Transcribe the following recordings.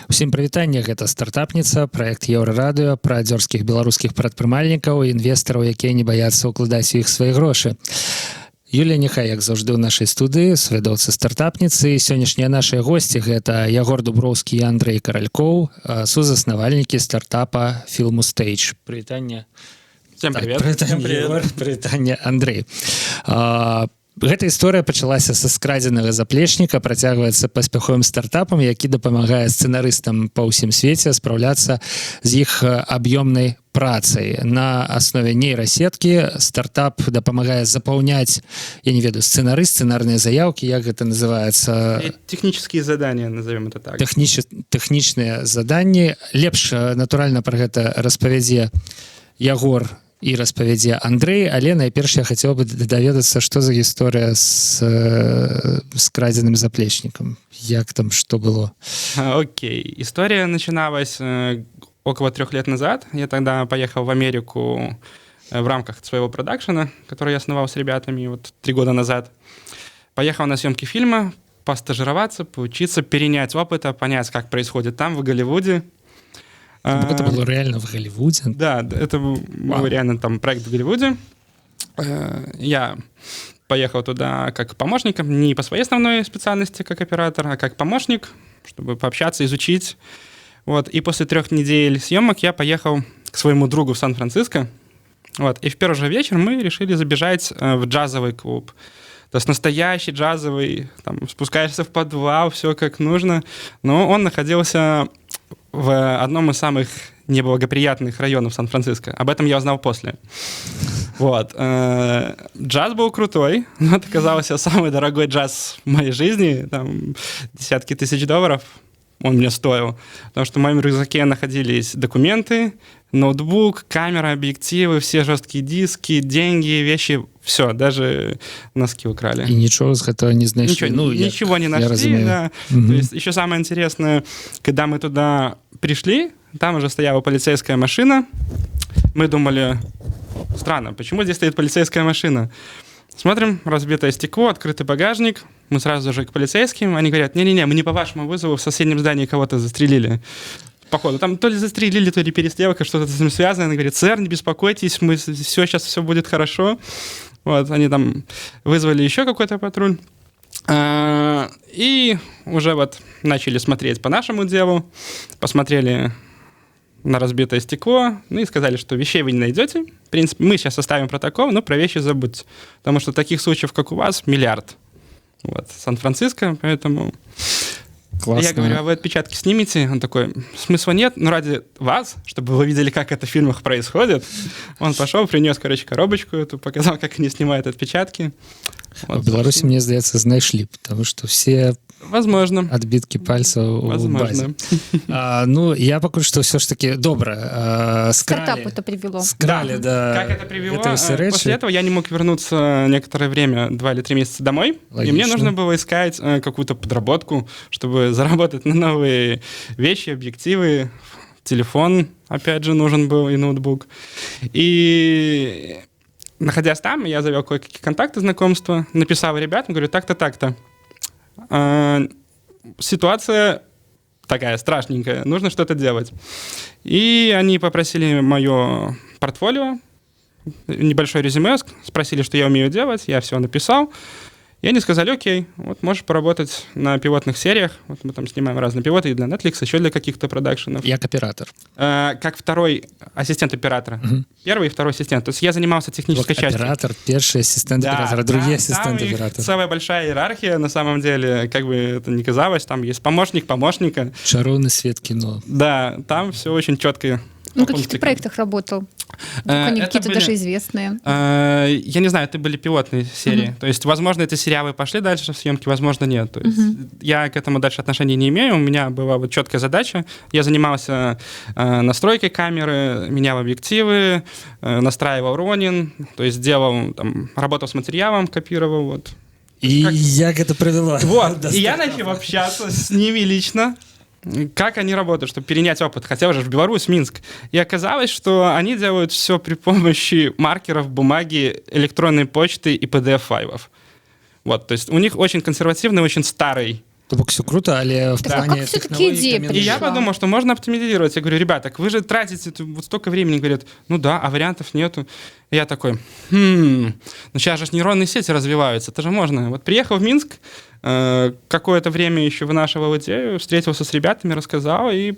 Усім прывітанне, гэта стартапніца, праект Еўрарадыё пра дзёрзкіх беларускіх прадпрымальнікаў і інвестараў, якія не баяцца ўкладаць у іх свае грошы. Юлія Нехай, як заўжды ў нашай студыі, свядоўцы стартапніцы. Сённяшнія нашыя госці гэта Ягор Дуброўскі і Андрэй Каралькоў, сузаснавальнікі стартапа Filmustage. Прывітанне. Всем привет. Прывітанне, Ягор. Прывітанне, Андрэй. Гэта гісторыя пачалася са скрадзенага заплечніка, працягваецца паспяховым стартапам, які дапамагае сцэнарыстам па ўсім свеце спраўляцца з іх аб'ёмнай працай. На аснове нейрасеткі стартап дапамагае запаўняць, я не ведаю, сцэнарныя заяўкі, як гэта называецца? Технические задания, назовем это так. Тэхнічныя заданні. Лепш, натуральна, пра гэта распавядзе Ягор і распавядзе Андрэй, але найперш я хацеў бы даведацца, што за гісторыя з скрадзеным заплечнікам. Як там, что было? Окей. История начиналась около 3 лет назад. Я тогда поехал в Америку в рамках своего продакшена, который я основал с ребятами 3 года назад. Поехал на съемки фильма, постажироваться, поучиться, перенять опыт, понять, как происходит там, в Голливуде. Это было реально в Голливуде? Да, это был реально там проект в Голливуде. Я поехал туда как помощником, не по своей основной специальности как оператор, а как помощник, чтобы пообщаться, изучить. И после 3 недель съемок я поехал к своему другу в Сан-Франциско. И в первый же вечер мы решили забежать в джазовый клуб. То есть настоящий джазовый, там спускаешься в подвал, все как нужно. Но он находился в одном из самых неблагоприятных районов Сан-Франциско. Об этом я узнал после. Джаз был крутой, но это оказался самый дорогой джаз в моей жизни. Там десятки тысяч долларов он мне стоил. Потому что в моем рюкзаке находились документы, ноутбук, камера, объективы, все жесткие диски, деньги, вещи, все, даже носки украли. И ничего с этого не знаешь? Ничего не нашли, да. То есть еще самое интересное, когда мы туда пришли, там уже стояла полицейская машина. Мы думали, странно, почему здесь стоит полицейская машина? Смотрим, разбитое стекло, открытый багажник. Мы сразу же к полицейским. Они говорят, не-не-не, мы не по вашему вызову, в соседнем здании кого-то застрелили. Походу, там то ли застрелили, то ли перестрелка, что-то с этим связано. Они говорят, сэр, не беспокойтесь, сейчас все будет хорошо. Они там вызвали еще какой-то патруль. И уже начали смотреть по нашему делу. Посмотрели на разбитое стекло, и сказали, что вещей вы не найдете. В принципе, мы сейчас составим протокол, но про вещи забудьте. Потому что таких случаев, как у вас, миллиард. Сан-Франциско, поэтому... Классно. Я говорю, а вы отпечатки снимете? Он такой, смысла нет, но ради вас, чтобы вы видели, как это в фильмах происходит. Он пошел, принес, коробочку эту, показал, как они снимают отпечатки. В Беларуси, мне здаецца, знайшлі, потому что все... Возможно. Отбитки пальцев у базе. Я пакуль что все ж таки добра. Стартап это привело. Скрали, да. Как это привело? После этого я не мог вернуться некоторое время, 2 или 3 месяца домой. Логично. И мне нужно было искать какую-то подработку, чтобы заработать на новые вещи, объективы. Телефон, опять же, нужен был, и ноутбук. И находясь там, я завел кое-какие контакты, знакомства, написал ребятам, говорю, так-то, так-то. Ситуация такая страшненькая, нужно что-то делать. И они попросили мое портфолио, небольшое резюме, спросили, что я умею делать, я все написал. И они сказали, окей, можешь поработать на пилотных сериях. Мы там снимаем разные пилоты и для Netflix, еще для каких-то продакшенов. Як оператор. Как второй ассистент оператора. Первый и второй ассистент. То есть я занимался технической частью. Оператор, первый ассистент оператора, другие ассистенты оператора. Самая большая иерархия, на самом деле, как бы это ни казалось, там есть помощник помощника. Шаровный свет кино. Да, там все очень четко. На каких-то проектах работал? Они какие-то даже известные. Я не знаю, это были пилотные серии. То есть, возможно, эти сериалы пошли дальше в съемки, возможно, нет. То есть, я к этому дальше отношения не имею. У меня была четкая задача. Я занимался настройкой камеры, менял объективы, настраивал Ronin, то есть работал с материалом, копировал. И как это привело? И я начал общаться с ними лично. Как они работают, чтобы перенять опыт, хотя уже в Беларусь, Минск. И оказалось, что они делают все при помощи маркеров, бумаги, электронной почты и PDF-файлов. То есть у них очень консервативный, очень старый То бок все круто, але в Так, а плане как всё-таки технологий идея там И я пришла? подумал, что можно оптимизировать. Я говорю, ребята, так вы же тратите вот столько времени. Говорят, ну да, а вариантов нету. И я такой, ну сейчас же нейронные сети развиваются, это же можно. Вот приехал в Минск, какое-то время еще вынашивал идею, встретился с ребятами, рассказал, и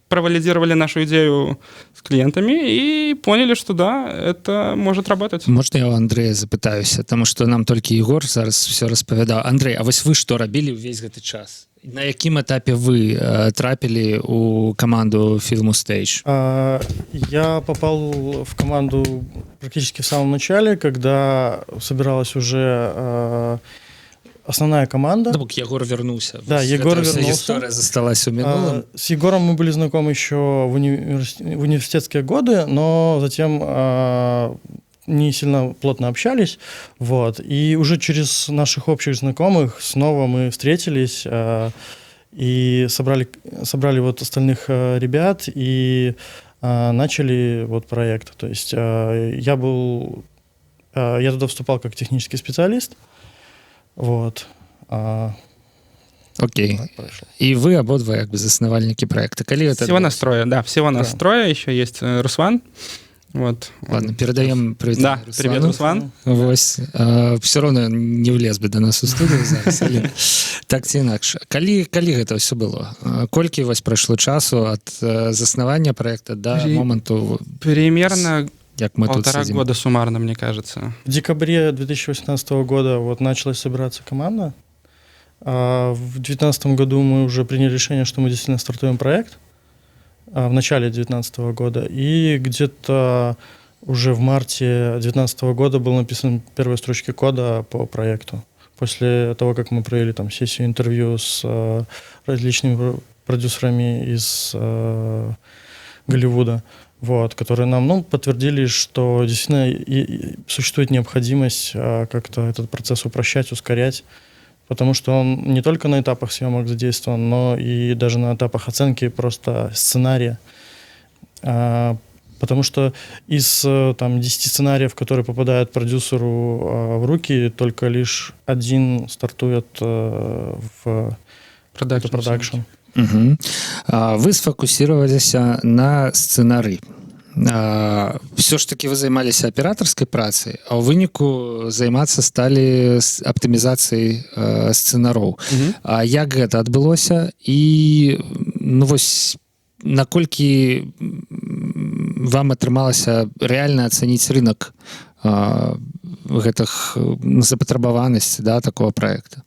провалидировали нашу идею с клиентами и поняли, что да, это может работать. Можна я у Андрэя запытаюся, тому што нам толькі Ігор зараз все распавядаў. Андрэй, а вось вы што рабілі ўвесь гэты час? На якім этапе вы трапілі у каманду Filmu Stage? Я попал в команду практически в самом начале, когда собиралась уже основная команда. Да, бок Егор вернулся. Да, Егор вернулся. История засталась у минулом. С Егором мы были знакомы еще в университетские годы, но затем не сильно плотно общались. Вот. И уже через наших общих знакомых снова мы встретились и собрали вот остальных ребят и начали вот проект. То есть я туда вступал как технический специалист. Вот. Окей. И вы ободва як бы заснавальнікі проекта. Калі это всего настроя, да, всего настроя. Еще есть Руслан. Вот. Ладно, передаем привет. Да, привет, Руслан. Вось. Все равно не влез бы до нас у студию зараз, але так ці інакш. Калі гэта ўсё было? Колькі вось прайшло часу ад заснавання проекта до моменту примерно як мы полтора тут года суммарно, мне кажется. В декабре 2018 года вот началась собираться команда. В 2019 году мы уже приняли решение, что мы действительно стартуем проект. В начале 2019 года. И где-то уже в марте 2019 года был написан первые строчки кода по проекту. После того, как мы провели там сессию интервью с различными продюсерами из Голливуда, вот, которые нам подтвердили, что действительно существует необходимость как-то этот процесс упрощать, ускорять, потому что он не только на этапах съемок задействован, но и даже на этапах оценки просто сценария. Потому что из 10 сценариев, которые попадают продюсеру в руки, только лишь один стартует в продакшн. Угу. Вы сфокусироваліся на сцэнарый. Все ж таки вы займаліся аператарскай працай, а ў выніку займацца сталі аптымізацыяй сцэнароў. А як гэта адбылося? І вось наколькі вам атрымалася рэальна ацаніць рынок гэтых запатрабаванасці, да, такого проекта?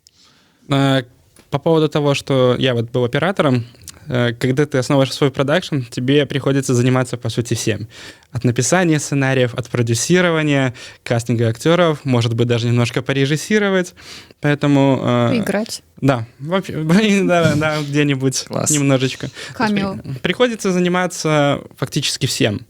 По поводу того, что я вот был оператором, когда ты основываешь свой продакшн, тебе приходится заниматься, по сути, всем. От написания сценариев, от продюсирования, кастинга актеров, может быть, даже немножко порежиссировать. Поэтому... Играть. Да, вообще, да, где-нибудь. Класс. Немножечко. Камео. Приходится заниматься фактически всем.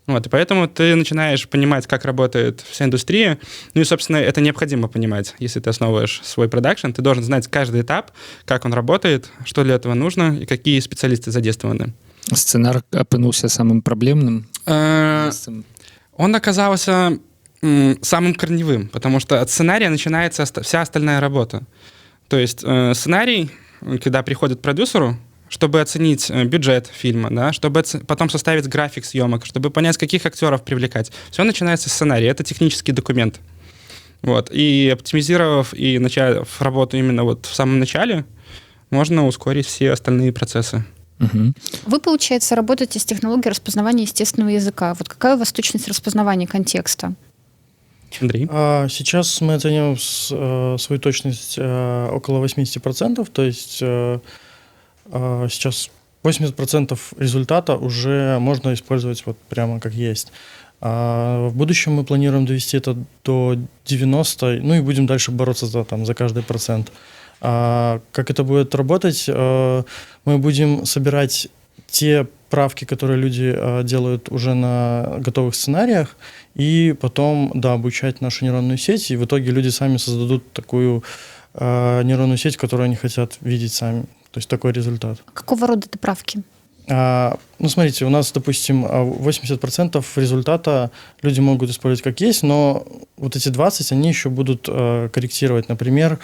Вот, и поэтому ты начинаешь понимать, как работает вся индустрия. Ну и, собственно, это необходимо понимать. Если ты основываешь свой продакшн, ты должен знать каждый этап, как он работает, что для этого нужно и какие специалисты задействованы. Сценар апынуўся самым праблемным? Он оказался самым корневым, потому что от сценария начинается вся остальная работа. То есть сценарий, когда приходит к продюсеру, чтобы оценить бюджет фильма, да, чтобы потом составить график съемок, чтобы понять, каких актеров привлекать. Все начинается с сценария. Это технический документ. Вот. И оптимизировав и начав работу именно вот в самом начале, можно ускорить все остальные процессы. Угу. Вы, получается, работаете с технологией распознавания естественного языка. Вот какая у вас точность распознавания контекста? Андрей? Сейчас мы оцениваем свою точность около 80%, то есть сейчас 80% результата уже можно использовать вот прямо как есть. В будущем мы планируем довести это до 90%, ну и будем дальше бороться за каждый процент. Как это будет работать? Мы будем собирать те правки, которые люди делают уже на готовых сценариях, и потом, да, обучать нашу нейронную сеть, и в итоге люди сами создадут такую нейронную сеть, которую они хотят видеть сами. То есть такой результат. Какого рода это правки? Ну, смотрите, у нас, допустим, 80% результата люди могут использовать как есть, но вот эти 20, они еще будут корректировать. Например,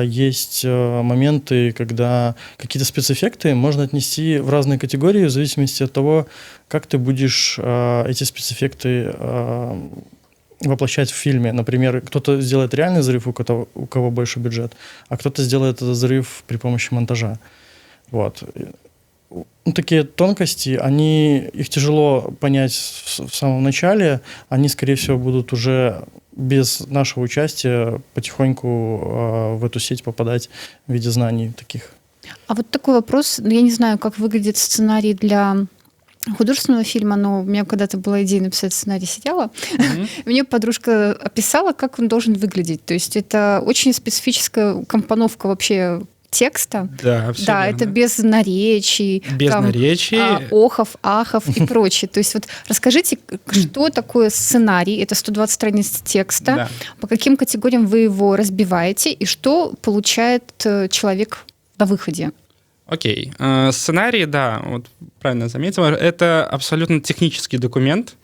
есть моменты, когда какие-то спецэффекты можно отнести в разные категории в зависимости от того, как ты будешь эти спецэффекты воплощать в фильме. Например, кто-то сделает реальный взрыв, у кого больше бюджет, а кто-то сделает этот взрыв при помощи монтажа. Вот. Ну, такие тонкости, их тяжело понять в самом начале, они, скорее всего, будут уже без нашего участия потихоньку в эту сеть попадать в виде знаний таких. А вот такой вопрос, я не знаю, как выглядит сценарий для художественного фильма, но у меня когда-то была идея написать сценарий, сидела. Мне подружка описала, как он должен выглядеть. То есть это очень специфическая компоновка вообще текста. Да, да, это без наречий, без наречий, охов, ахов и прочее. То есть вот расскажите, что такое сценарий? Это 120 страниц текста. Да. По каким категориям вы его разбиваете и что получает человек на выходе? Окей. Сценарий, да, вот правильно заметила, это абсолютно технический документ.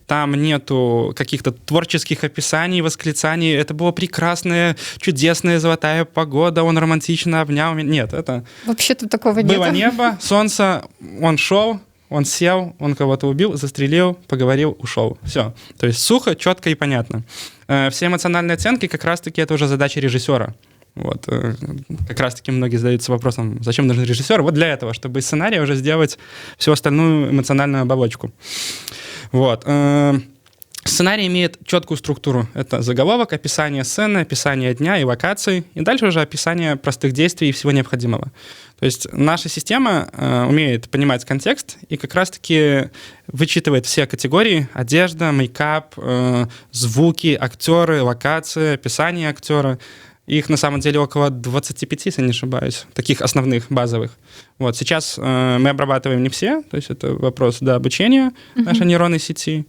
Там нету каких-то творческих описаний, восклицаний. Это была прекрасная, чудесная, золотая погода, он романтично обнял меня. Нет, это... Вообще-то такого нет. Было небо, солнце, он шел, он сел, он кого-то убил, застрелил, поговорил, ушел. Все. То есть сухо, четко и понятно. Все эмоциональные оценки как раз-таки это уже задача режиссера. Вот. Как раз-таки многие задаются вопросом, зачем нужен режиссер? Вот для этого, чтобы из сценария уже сделать всю остальную эмоциональную оболочку. Вот. Сценарий имеет четкую структуру. Это заголовок, описание сцены, описание дня и локаций, и дальше уже описание простых действий и всего необходимого. То есть наша система умеет понимать контекст и как раз-таки вычитывает все категории: одежда, мейкап, звуки, актеры, локации, описание актера. Их, на самом деле, около 25, если не ошибаюсь, таких основных, базовых. Вот. Сейчас мы обрабатываем не все, то есть это вопрос обучения нашей нейронной сети.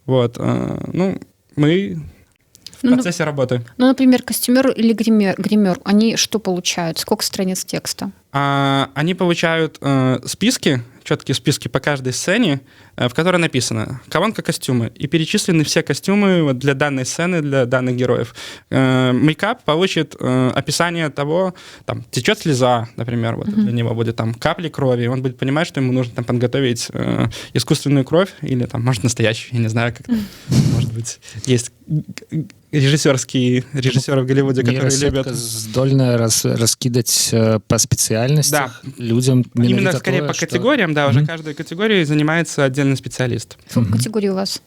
Вот. Мы в процессе работы. Ну, например, костюмер или гример, они что получают? Сколько страниц текста? Они получают списки, четкие списки по каждой сцене, в которой написано колонка костюмы, и перечислены все костюмы для данной сцены, для данных героев. Мейкап получит описание того, там, течет слеза, например, вот для него будет там капли крови, он будет понимать, что ему нужно там подготовить искусственную кровь или там, может, настоящую, я не знаю, как может быть, есть режиссеры в Голливуде, которые любят... здольно раскидать по специальностях людям. Именно скорее по категориям, да, уже каждой категории занимается отдельный специалист. Сколько категорий у вас?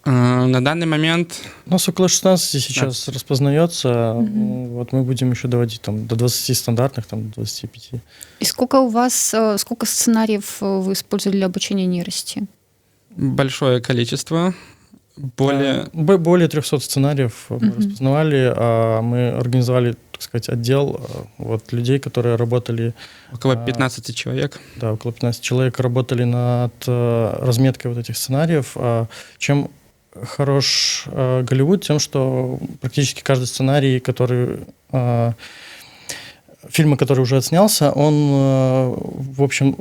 На данный момент... У нас около 16 сейчас распознается. Вот мы будем еще доводить там, до 20 стандартных, там, до 25. И сколько сценариев вы использовали для обучения нейросети? Большое количество. Более 300 сценариев мы распознавали, а мы организовали, так сказать, отдел вот, людей, которые работали... Около 15 человек. Да, около 15 человек работали над разметкой вот этих сценариев. Чем хорош Голливуд? Тем, что практически каждый сценарий, фильма, который уже отснялся, он в общем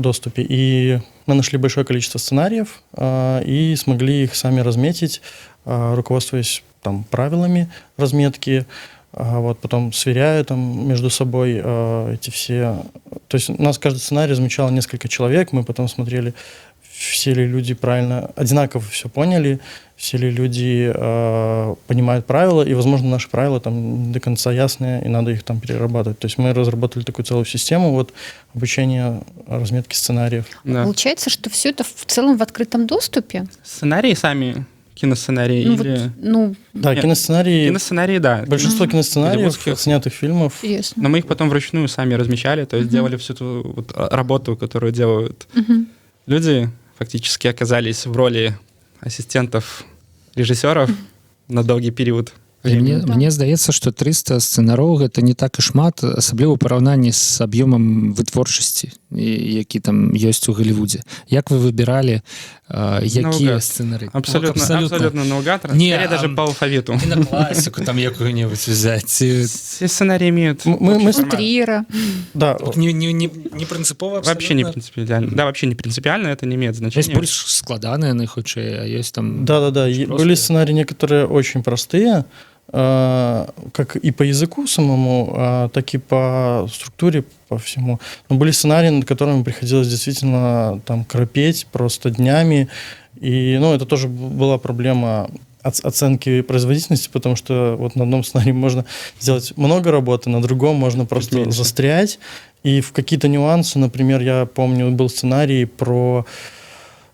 доступе. И мы нашли большое количество сценариев и смогли их сами разметить, руководствуясь там, правилами разметки, вот, потом сверяя там, между собой эти все... То есть у нас каждый сценарий размечал несколько человек, мы потом смотрели, все ли люди правильно, одинаково все поняли, все ли люди понимают правила, и, возможно, наши правила там не до конца ясные, и надо их там перерабатывать. То есть мы разработали такую целую систему вот, обучения разметки сценариев. Да. Получается, что все это в целом в открытом доступе? Сценарии сами, киносценарии или... Да, киносценарии. Киносценарии, да. Большинство киносценариев, снятых фильмов. Интересно. Но мы их потом вручную сами размещали, то есть делали всю ту вот работу, которую делают люди, фактически оказались в роли ассистентов режиссеров на долгий период. Мне здаецца, што 300 сцэнароў гэта не так і шмат, асабліва ў параўнанні з аб'ёмам вытворчасці, які там ёсць у Голливудзе. Як вы выбіралі якія сцэнары? Абсолютно наугад, скорее даже по алфавиту. И на классику там якую-нибудь взять. Все сценарии имеют... Мы с Триера. Да. Не принципово абсолютно? Вообще не принципиально. Да, вообще не принципиально, это не имеет значения. Есть больше складанные, а есть там... Да. Были сценарии некоторые очень простые, как и по языку самому, так и по структуре, по всему. Но были сценарии, над которыми приходилось действительно там корпеть просто днями. И, это тоже была проблема оценки производительности, потому что вот на одном сценарии можно сделать много работы, на другом можно просто застрять. И в какие-то нюансы, например, я помню, был сценарий про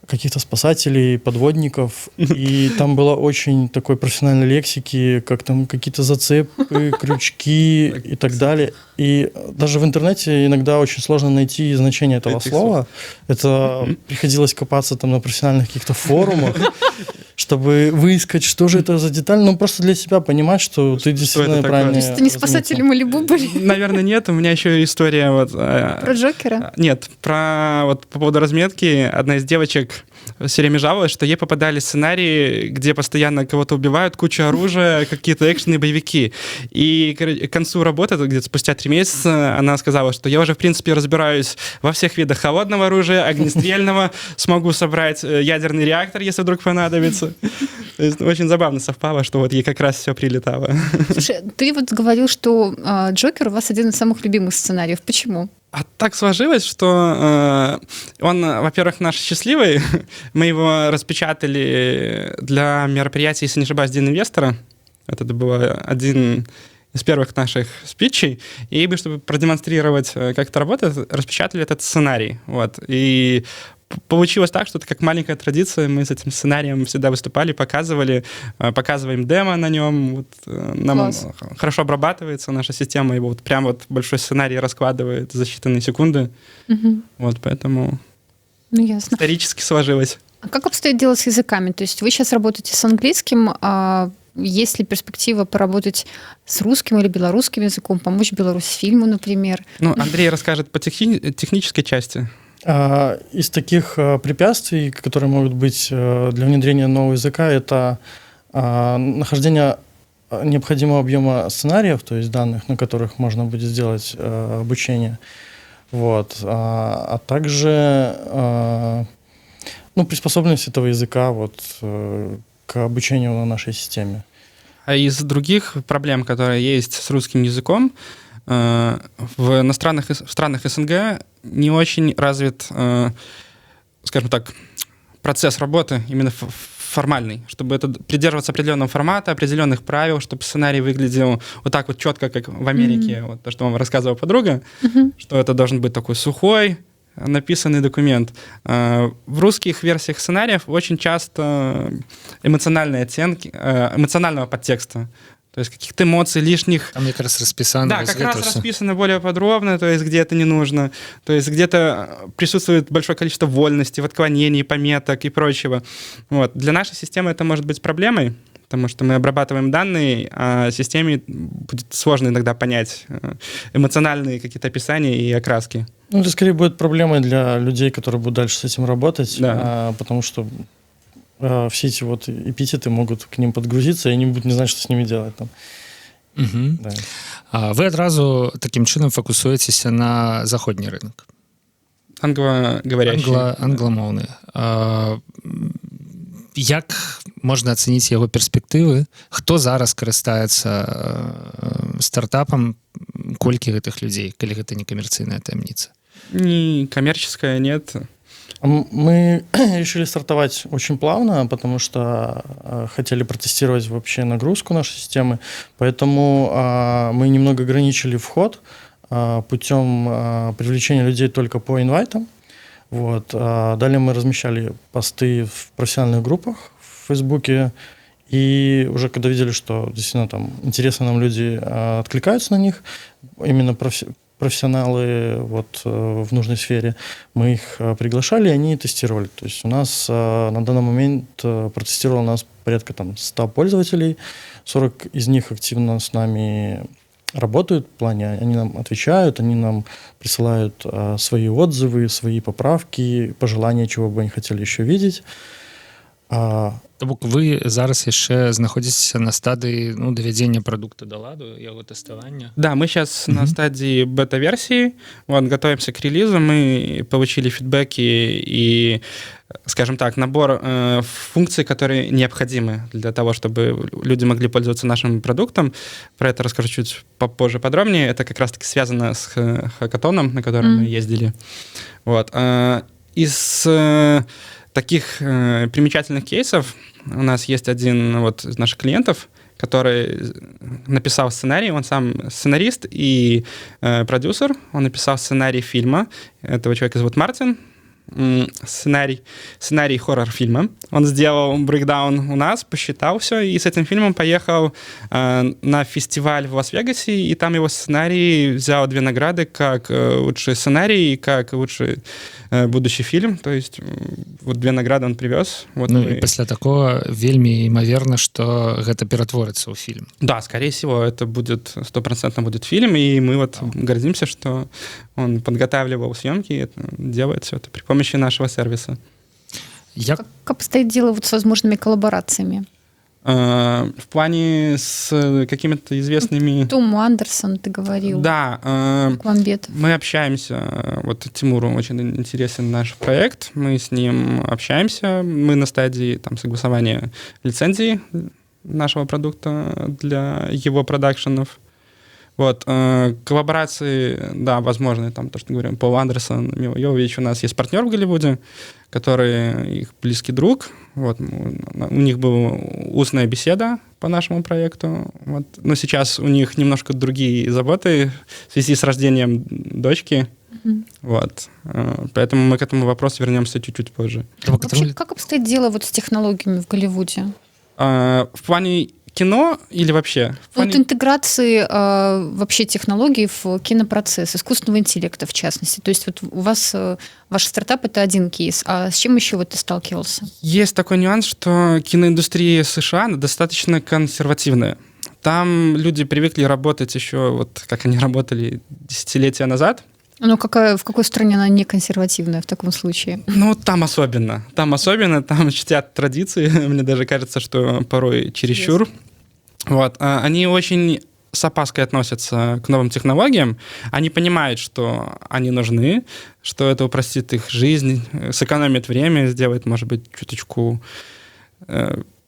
каких-то спасателей, подводников, и там было очень такой профессиональной лексики, как там какие-то зацепы, крючки и так далее. И даже в интернете иногда очень сложно найти значение этого слова. Это приходилось копаться там на профессиональных каких-то форумах, чтобы выискать, что же это за деталь, просто для себя понимать, что ты действительно правильно. То есть это не спасатели Малибу были? Наверное, нет. У меня еще история про Джокера? Нет, по поводу разметки. Одна из девочек все время жаловалась, что ей попадали сценарии, где постоянно кого-то убивают, куча оружия, какие-то экшены, боевики. И к концу работы, где-то спустя 3 месяца, она сказала, что я уже, в принципе, разбираюсь во всех видах холодного оружия, огнестрельного, смогу собрать ядерный реактор, если вдруг понадобится. То есть очень забавно совпало, что вот ей как раз все прилетало. Слушай, ты вот говорил, что «Джокер» у вас один из самых любимых сценариев. Почему? А так сложилось, что он, во-первых, наш счастливый. Мы его распечатали для мероприятия, если не ошибаюсь, День инвестора. Это был один из первых наших спичей. И чтобы продемонстрировать, как это работает, распечатали этот сценарий. Вот. И получилось так, что это как маленькая традиция. Мы с этим сценарием всегда выступали, показываем демо на нем. Вот, нам хорошо обрабатывается наша система, его прям большой сценарий раскладывает за считанные секунды. Угу. Вот, поэтому ясно. Исторически сложилось. А как обстоит дело с языками? То есть вы сейчас работаете с английским, а есть ли перспектива поработать с русским или белорусским языком, помочь Беларусьфильму, например? Андрей расскажет по технической части. Из таких препятствий, которые могут быть для внедрения нового языка, это нахождение необходимого объема сценариев, то есть данных, на которых можно будет сделать обучение. Вот. А также приспособленность этого языка к обучению на нашей системе. А из других проблем, которые есть с русским языком, в странах СНГ не очень развит, скажем так, процесс работы именно формальный, чтобы это придерживаться определенного формата, определенных правил, чтобы сценарий выглядел вот так вот четко, как в Америке, вот то, что вам рассказывала подруга, что это должен быть такой сухой, написанный документ. В русских версиях сценариев очень часто эмоциональные оттенки, эмоционального подтекста. То есть каких-то эмоций лишних. Там как раз расписано. Да, как раз расписано более подробно, то есть где это не нужно. То есть где-то присутствует большое количество вольности, отклонений, пометок и прочего. Вот. Для нашей системы это может быть проблемой, потому что мы обрабатываем данные, а системе будет сложно иногда понять эмоциональные какие-то описания и окраски. Это скорее будет проблемой для людей, которые будут дальше с этим работать, потому что все эти эпитеты могут к ним подгрузиться, и они будут не знать, что с ними делать. Там. Угу. Да. Вы адразу таким чынам фокусуецеся на заходні рынок. Англоговорящий. Англамоўны. Як можна ацаніць яго перспектывы? Хто зараз карыстаецца стартапам? Колькі гэтых людзей, калі гэта не камерцыйная таямніца? Не коммерческая, нет. Мы решили стартовать очень плавно, потому что хотели протестировать вообще нагрузку нашей системы, поэтому мы немного ограничили вход путем привлечения людей только по инвайтам. Вот. Далее мы размещали посты в профессиональных группах в Фейсбуке, и уже когда видели, что действительно там интересно нам люди откликаются на них, именно профессионалы в нужной сфере, мы их приглашали, и они тестировали. То есть у нас на данный момент протестировало нас порядка 100 пользователей, 40 из них активно с нами работают, в плане они нам отвечают, они нам присылают свои отзывы, свои поправки, пожелания, чего бы они хотели еще видеть. То То бок вы зараз яшчэ знаходзіцеся на стадыі давядзення прадукта да ладу, яго тэставання. Да, мы сейчас на стадии бета-версии, вот, готовимся к релизу, мы получили фидбэки и, скажем так, набор функций, которые необходимы для того, чтобы люди могли пользоваться нашим продуктом. Про это расскажу чуть попозже подробнее. Это как раз-таки связано с хакатоном, на котором мы ездили. Вот. Из таких примечательных кейсов у нас есть один вот из наших клиентов, который написал сценарий, он сам сценарист и продюсер, он написал сценарий фильма, этого человека зовут Мартин, сценарий хоррор-фильма. Он сделал брейкдаун у нас, посчитал все, и с этим фильмом поехал на фестиваль в Лас-Вегасе, и там его сценарий взял 2 награды, как лучший сценарий и как лучший будущий фильм. То есть вот 2 награды он привез. Вот и пасля такого вельмі імаверна, што гэта ператворыцца ў фільм. Да, скорее всего, это будет 100% будет фильм, и мы вот гордимся, что он подготавливал съемки, и делает все это при помощи нашего сервиса. Как обстоит дело вот с возможными коллаборациями? В плане с какими-то известными... Тому Андерсон, ты говорил. Да. Квамбет. Мы общаемся. Вот Тимуру очень интересен наш проект. Мы с ним общаемся. Мы на стадии там, согласования лицензии нашего продукта для его продакшенов. Вот. Коллаборации, да, возможны. Там то, что говорим, Пол Андерсон, Мила Йовович. У нас есть партнер в Голливуде, который их близкий друг. Вот. У них была устная беседа по нашему проекту. Вот. Но сейчас у них немножко другие заботы в связи с рождением дочки. Вот. Поэтому мы к этому вопросу вернемся чуть-чуть позже. Вообще, как обстоит дело вот с технологиями в Голливуде? В плане кино или вообще? Вот интеграции вообще технологий в кинопроцесс, искусственного интеллекта в частности. То есть вот у вас, ваш стартап — это один кейс, а с чем еще вот ты сталкивался? Есть такой нюанс, что киноиндустрия США достаточно консервативная. Там люди привыкли работать еще, вот как они работали десятилетия назад. Ну, в какой стране она не консервативная в таком случае? Ну, там особенно, там чтят традиции, мне даже кажется, что порой чересчур. Вот. Они очень с опаской относятся к новым технологиям, они понимают, что они нужны, что это упростит их жизнь, сэкономит время, сделает, может быть, чуточку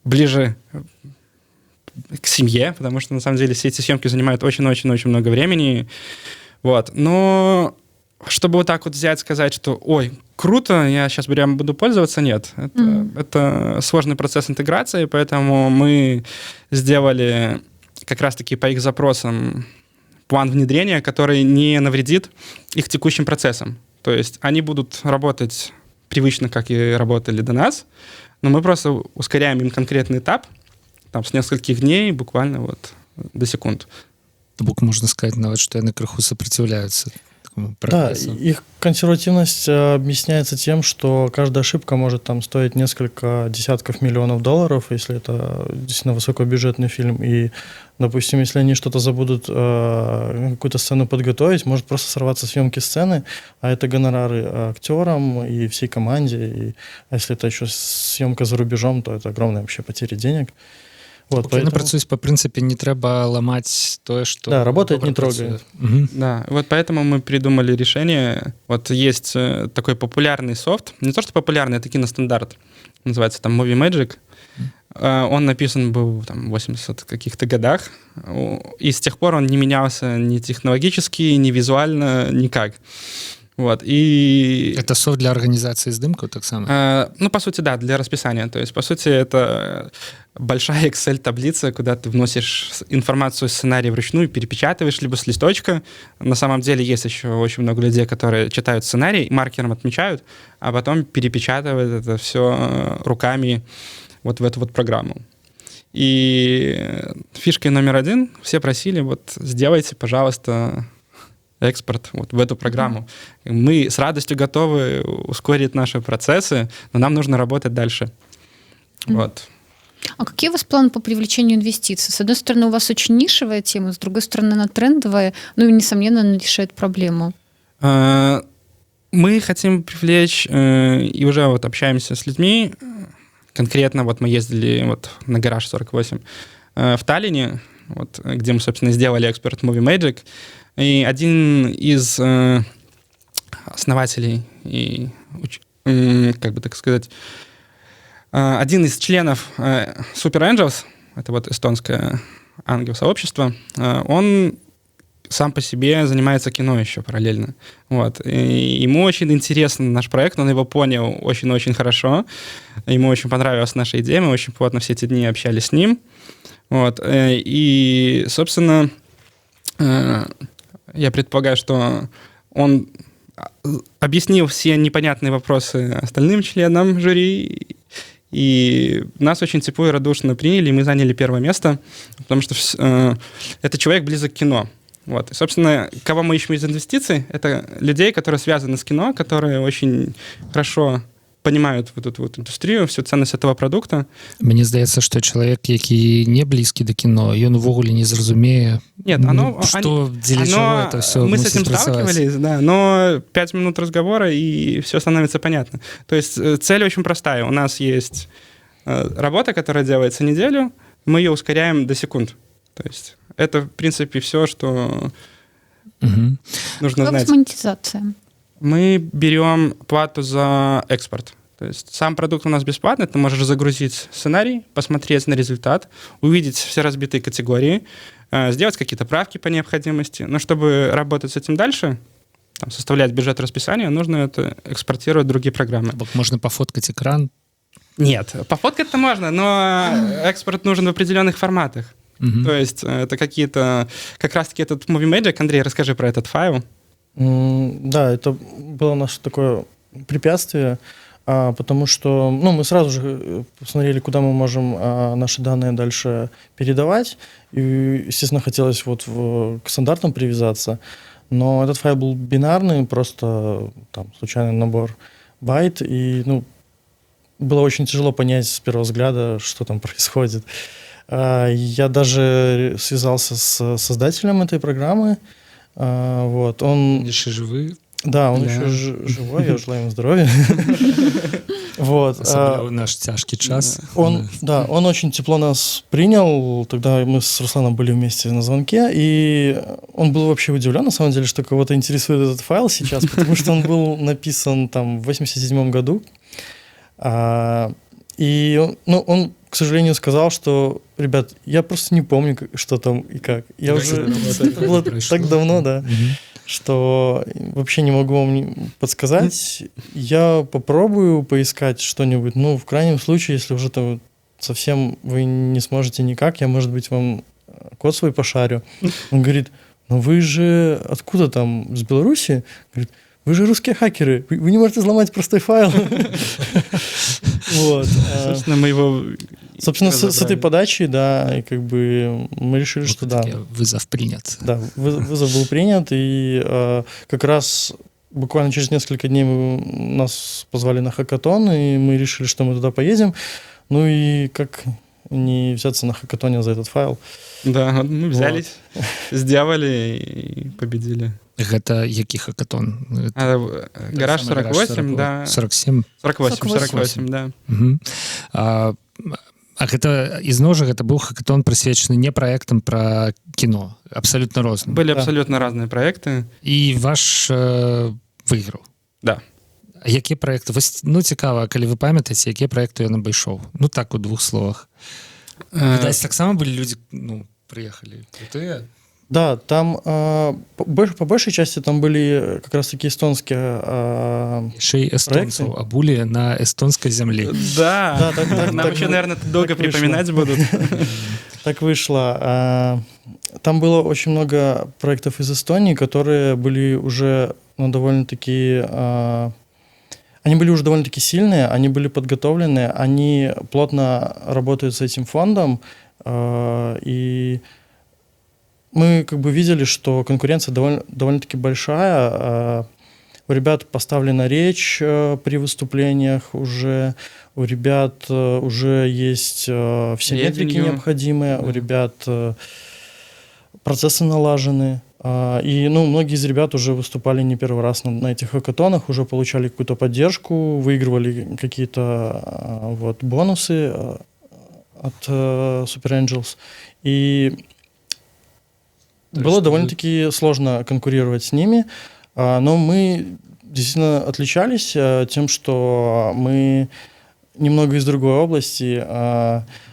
ближе к семье, потому что, на самом деле, все эти съемки занимают очень-очень-очень много времени. Вот. Но чтобы вот так вот взять, сказать, что ой, круто, я сейчас прямо буду пользоваться, нет. Это сложный процесс интеграции, поэтому мы сделали как раз-таки по их запросам план внедрения, который не навредит их текущим процессам. То есть они будут работать привычно, как и работали до нас, но мы просто ускоряем им конкретный этап, там, с нескольких дней буквально вот до секунд. Можно сказать, нават, что они крыху сопротивляются. Да, их консервативность объясняется тем, что каждая ошибка может там стоить несколько десятков миллионов долларов, если это действительно высокобюджетный фильм. И, допустим, если они что-то забудут, какую-то сцену подготовить, может просто сорваться съемки сцены, а это гонорары актерам и всей команде. А если это еще съемка за рубежом, то это огромные вообще потери денег. Вот, поэтому... працуюсь по принципе, не треба ломать то, что... Да, работает, не трогает. Угу. Да, вот поэтому мы придумали решение. Вот есть такой популярный софт, не то что популярный, это киностандарт, называется там Movie Magic. Он написан был там, в 80 каких-то годах, и с тех пор он не менялся ни технологически, ни визуально, никак. Вот, и... Это софт для организации сдымку, так само? Ну, по сути, да, для расписания. То есть, по сути, это большая Excel-таблица, куда ты вносишь информацию, сценарий вручную, перепечатываешь либо с листочка. На самом деле есть еще очень много людей, которые читают сценарий, маркером отмечают, а потом перепечатывают это все руками вот в эту вот программу. И фишкой номер 1, все просили, вот, сделайте, пожалуйста, экспорт вот в эту программу. Мы с радостью готовы ускорить наши процессы, но нам нужно работать дальше. Вот. А какие у вас планы по привлечению инвестиций? С одной стороны, у вас очень нишевая тема, с другой стороны, она трендовая, ну и, несомненно, она решает проблему. Мы хотим привлечь, и уже вот общаемся с людьми, Конкретно вот мы ездили вот на гараж 48 в Таллине, вот, где мы, собственно, сделали эксперт Movie Magic. И один из основателей и, как бы так сказать, один из членов Super Angels, это вот эстонское ангел-сообщество, он сам по себе занимается кино еще параллельно. Вот. И ему очень интересен наш проект, он его понял очень-очень хорошо. Ему очень понравилась наша идея, мы очень плотно все эти дни общались с ним. Вот. И, собственно, я предполагаю, что он объяснил все непонятные вопросы остальным членам жюри, и нас очень тепло и радушно приняли, и мы заняли первое место, потому что это человек близок к кино. Вот. И, собственно, кого мы ищем из инвестиций, это людей, которые связаны с кино, которые очень хорошо понимают вот эту вот індустрію, всю ценность этого продукта. Мне здаецца, што чалавек, які не блізкі да кіно, ён увогуле не зразумее, Нет, что дзеля чаго это все мы с этим сталкивались, да, но 5 минут разговора, и все становится понятно. То есть цель очень простая. У нас есть работа, которая делается неделю, мы ее ускоряем до секунд. То есть это, в принципе, все, что нужно как знать. с монетизацией? Мы берем плату за экспорт. То есть сам продукт у нас бесплатный, ты можешь загрузить сценарий, посмотреть на результат, увидеть все разбитые категории, сделать какие-то правки по необходимости. Но чтобы работать с этим дальше, там, составлять бюджет расписания, нужно это экспортировать в другие программы. Можно пофоткать экран? Нет, пофоткать-то можно, но экспорт нужен в определенных форматах. То есть это какие-то... Как раз-таки этот Movie Magic, Андрей, расскажи про этот файл. Да, это было наше такое препятствие, потому что мы сразу же посмотрели, куда мы можем наши данные дальше передавать. И, естественно, хотелось к стандартам привязаться. Но этот файл был бинарный, просто там случайный набор байт. И было очень тяжело понять с первого взгляда, что там происходит. Я даже связался с создателем этой программы. Вот, он еще живы. Да, он еще живой, я желаю ему здоровья. Вот. Особенно в наш тяжкий час. Он очень тепло нас принял. Тогда мы с Русланом были вместе на звонке, и он был вообще удивлен, на самом деле, что кого-то интересует этот файл сейчас, потому что он был написан там в 87-м году. И он, к сожалению, сказал, что, ребят, я просто не помню, что там и как. Я уже... Это было так давно, да, что вообще не могу вам подсказать. Я попробую поискать что-нибудь. В крайнем случае, если уже там совсем вы не сможете никак, я, может быть, вам код свой пошарю. Он говорит, вы же откуда там, с Беларуси? Говорит, вы же русские хакеры, вы не можете взломать простой файл. Вот. Собственно, мы его... Собственно, с этой подачи, да, и как бы мы решили, что да. Вызов принят. Да, вызов был принят, и как раз буквально через несколько дней нас позвали на хакатон, и мы решили, что мы туда поедем. И как не взяться на хакатоне за этот файл. Да, мы взялись, сделали и победили. Это який хакатон? Гараж 48, да. 47? 48, да. А гэта ізноў жа гэта быў хакатон прысвечаны не праектам пра кіно, абсалютна розным. Были абсолютно разные проекты. І ваш выйграў. Да. А якія праекты? Цікава, калі вы памятаеце, якія праекты ён абышоў? Так, у 2 словах. Відаць, таксама былі людзі, прыехалі крутыя. Да, там по большей части там были как раз-таки эстонские Еще и эстонцев обули на эстонской земле. Да, нам еще, наверное, долго припоминать будут. Так вышло. Там было очень много проектов из Эстонии, которые были уже довольно-таки... Они были уже довольно-таки сильные, они были подготовлены, они плотно работают с этим фондом, и... Мы как бы видели, что конкуренция довольно-таки большая. У ребят поставлена речь при выступлениях уже, у ребят уже есть все метрики необходимые, у ребят процессы налажены. И, ну, многие из ребят уже выступали не первый раз на этих хакатонах, уже получали какую-то поддержку, выигрывали какие-то вот бонусы от Super Angels. И было довольно-таки сложно конкурировать с ними, но мы действительно отличались тем, что мы немного из другой области.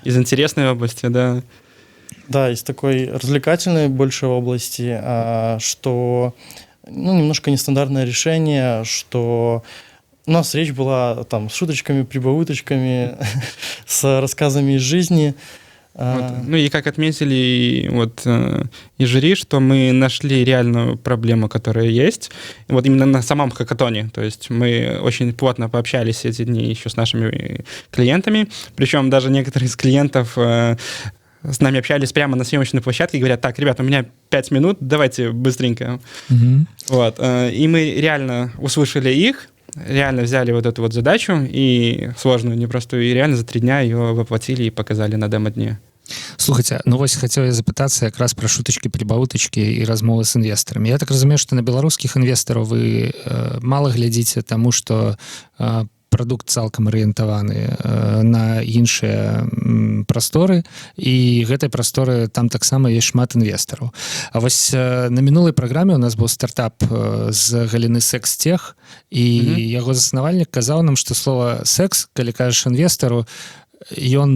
Из интересной области, да. Да, из такой развлекательной большей области, что ну, немножко нестандартное решение, что у нас речь была там с шуточками, прибауточками, с рассказами из жизни. Вот. Ну и как отметили вот и жюри, что мы нашли реальную проблему, которая есть, вот именно на самом хакатоне. То есть мы очень плотно пообщались эти дни еще с нашими клиентами, причем даже некоторые из клиентов с нами общались прямо на съемочной площадке и говорят: так, ребят, у меня 5 минут, давайте быстренько. Вот. И мы реально услышали их, реально взяли вот эту вот задачу, и сложную, непростую, и реально за 3 дня ее воплотили и показали на демо-дне. Слухайте, ну вось хотел я запытацца якраз пра шутачкі, прыбаутачкі і размовы з інвестарамі. Я так разумею, што на беларускіх інвестараў вы мала глядзіце, таму што прадукт цалкам арыентаваны на іншыя прасторы, і гэтай прасторы там таксама ёсць шмат інвестараў. А вось на мінулай праграме у нас быў стартап з галіны секс-тех, і яго заснавальнік казаў нам, што слова секс, калі кажаш інвестару, ён,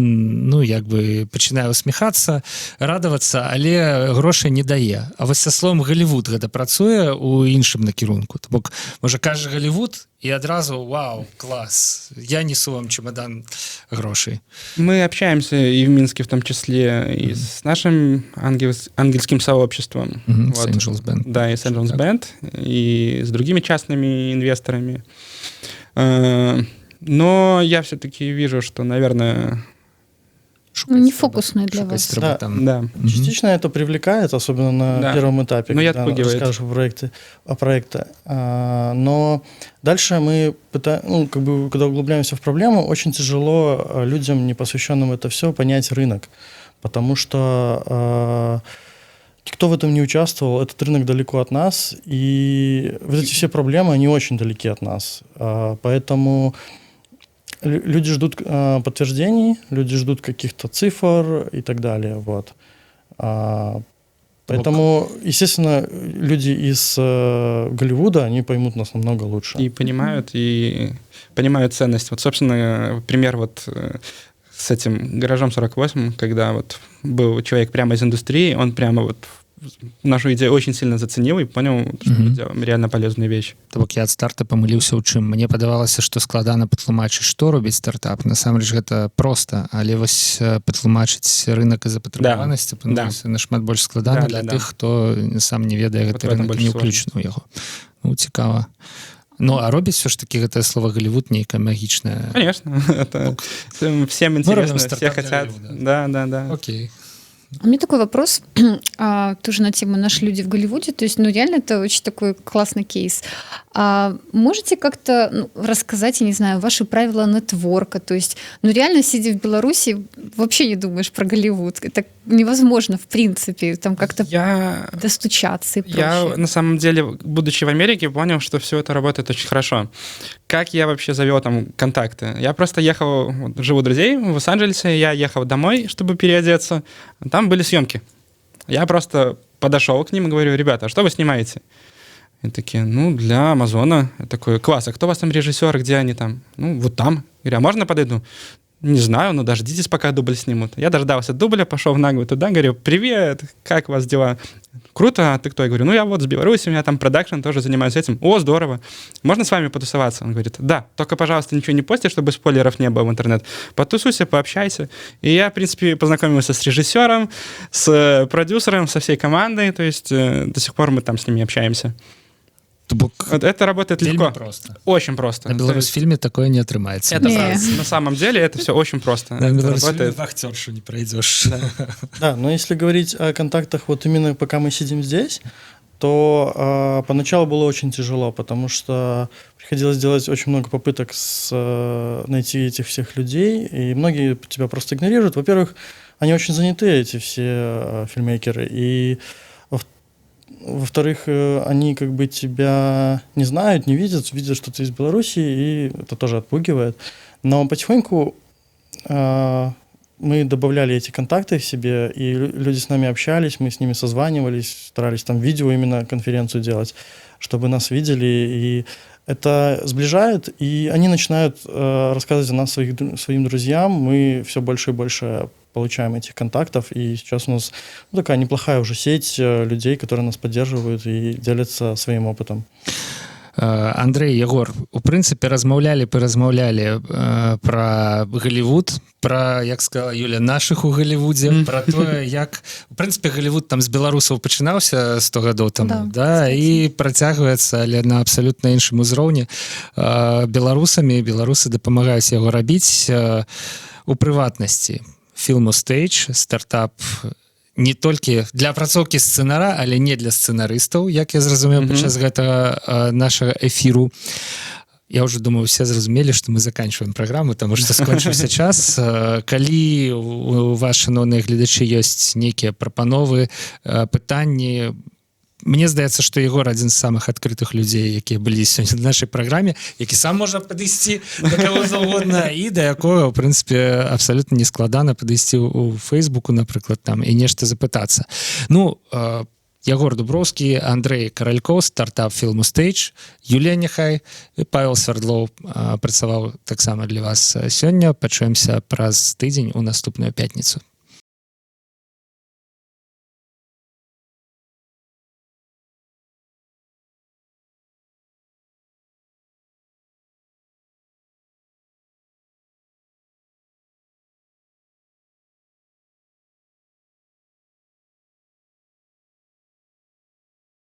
ну, як бы пачынае усміхацца, радавацца, але грошай не дае. А вось са словом Голливуд гэта працуе ў іншым накірунку. То бок, можа, кажа Голливуд, и одразу, вау, класс, я несу вам чемодан грошей. Мы общаемся и в Минске в том числе и с нашим ангельским сообществом. Вот. С Angels Band. Да, и с Angels Band, и с другими частными инвесторами. Но я все-таки вижу, что, наверное... не фокусное для вас. Да, да. Частично это привлекает, особенно на первом этапе, когда расскажешь о проекте. Но дальше мы пытаемся, ну, как бы, когда углубляемся в проблему, очень тяжело людям, не посвященным это все, понять рынок. Потому что кто в этом не участвовал, этот рынок далеко от нас, и вот эти все проблемы, они очень далеки от нас. Поэтому... Люди ждут подтверждений, люди ждут каких-то цифр и так далее. Вот. Поэтому, естественно, люди из Голливуда, они поймут нас намного лучше. И понимают ценность. Вот, собственно, пример вот с этим гаражом 48, когда вот был человек прямо из индустрии, он прямо вот нашу идею очень сильно заценил и понял, что мы делаем реально полезную вещь. То бок я ад старта памыліўся ў чым. Мне падавалася, што складана патлумачыць, што робіць стартап. Насамрэч гэта проста, але вось патлумачыць рынак і запатрабаванасць нашмат больш складана для тых, хто сам не ведае гэты рынок і не ўключаны ў яго. Ну, цікава. Ну, а робіць все ж таки гэтае слово Голливуд нейкае магічнае? Конечно. Это всем интересно, все хотят. Да. Окей. У меня такой вопрос, тоже на тему «Наши люди в Голливуде». То есть, ну, реально, это очень такой классный кейс. Можете как-то рассказать, я не знаю, ваши правила нетворка? То есть, ну, реально, сидя в Беларуси, вообще не думаешь про Голливуд. Это невозможно, в принципе, там как-то достучаться и прочее. Я, на самом деле, будучи в Америке, понял, что все это работает очень хорошо. Как я вообще завел там контакты? Я просто ехал, живу у друзей в Лос-Анджелесе, я ехал домой, чтобы переодеться. Там были съемки. Я просто подошел к ним и говорю: ребята, а что вы снимаете? И такие: ну, для Амазона. Я такой: класс, а кто у вас там режиссер, где они там? Ну, вот там. Я говорю: а можно подойду? Не знаю, но дождитесь, пока дубль снимут. Я дождался дубля, пошел в наглую туда, говорю: привет, как у вас дела? Круто, а ты кто? Я говорю: ну, я вот с Беларуси, у меня там продакшн, тоже занимаюсь этим. О, здорово. Можно с вами потусоваться? Он говорит: да, только, пожалуйста, ничего не пости, чтобы спойлеров не было в интернет. Потусуйся, пообщайся. И я, в принципе, познакомился с режиссером, с продюсером, со всей командой, то есть до сих пор мы там с ними общаемся. Вот это работает легко. Просто. Очень просто. На Беларусьфильме такое не отрымается. Это правда. На самом деле это все очень просто. На Беларусьфильме вахтершу не пройдешь. Да, но если говорить о контактах вот именно пока мы сидим здесь, то поначалу было очень тяжело, потому что приходилось делать очень много попыток найти этих всех людей, и многие тебя просто игнорируют. Во-первых, они очень заняты, эти все фильммейкеры, и во-вторых, они как бы тебя не знают, не видят, что ты из Беларуси, и это тоже отпугивает. Но потихоньку мы добавляли эти контакты в себе, и люди с нами общались, мы с ними созванивались, старались там видео именно конференцию делать, чтобы нас видели, и это сближает, и они начинают рассказывать о нас своим друзьям, мы все больше и больше получаем этих контактов, и сейчас у нас такая неплохая уже сеть людей, которые нас поддерживают и делятся своим опытом. Андрей, Егор, у прынцыпе размаўлялі про Голливуд, про, як сказала Юля, наших у Голливудзе, про тое, як у прынцыпе Голливуд там з беларусаў пачынаўся 100 гадоў таму, да, і працягваецца, але на абсалютна іншым узроўні. Беларусы дапамагаюць яго рабіць у прыватнасці. Filmostage, стартап не толькі для апрацоўкі сцэнара, але не для сцэнарыстаў, як я зразумеў падчас гэтага нашага эфіру. Я уже думаю, все зразумелі, што мы заканчиваем праграму, таму што скончыўся час. Калі у вас, шаноўныя гледачы, ёсць нейкія прапановы, пытанні, мне здаецца, што Егор адзін з самых адкрытых людзей, якія былі сёння на нашай праграме, які сам можа падысці да каго заўгодна і да якога, ў прынцыпе, абсалютна нескладана падысці ў Фейсбуку, напрыклад, там і нешта запытацца. Ну, Егор Дуброўскі, Андрей Каралькоў, стартап Filmostage, Юлія Няхай, Павел Свердлоў працаваў таксама для вас сёння. Пачуемся праз тыдзень у наступную пятніцу.